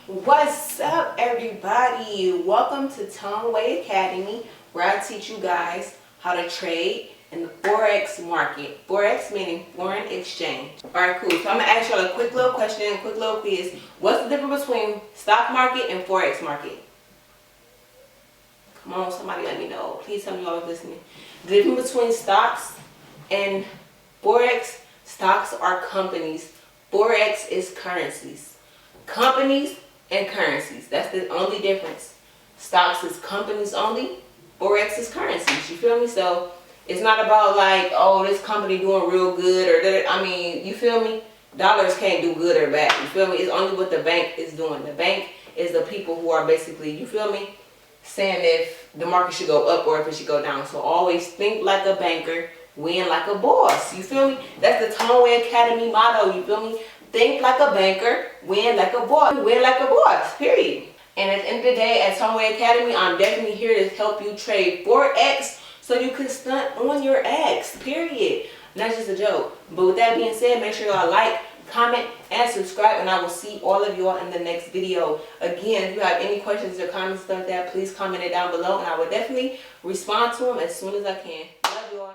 What's up, everybody? Welcome to Toneway Academy, where I teach you guys how to trade in the Forex market. Forex meaning foreign exchange. Alright, cool. So I'm going to ask y'all a quick little question, a quick little quiz. What's the difference between stock market and Forex market? Come on, somebody let me know. Please tell me y'all are listening. The difference between stocks and Forex: stocks are companies. Forex is currencies. Companies and currencies. That's the only difference. Stocks is companies only. Forex is currencies. You feel me? So it's not about like, oh, this company doing real good or that. I mean, you feel me? Dollars can't do good or bad. You feel me? It's only what the bank is doing. The bank is the people who are basically, you feel me, saying if the market should go up or if it should go down. So always think like a banker, win like a boss. You feel me? That's the Toneway Academy motto. You feel me? Think like a banker, win like a boss. Win like a boss, period. And at the end of the day, at Toneway Academy, I'm definitely here to help you trade Forex so you can stunt on your X, period. And that's just a joke. But with that being said, make sure y'all like, comment, and subscribe, and I will see all of y'all in the next video. Again, if you have any questions or comments like that, please comment it down below, and I will definitely respond to them as soon as I can. Love y'all.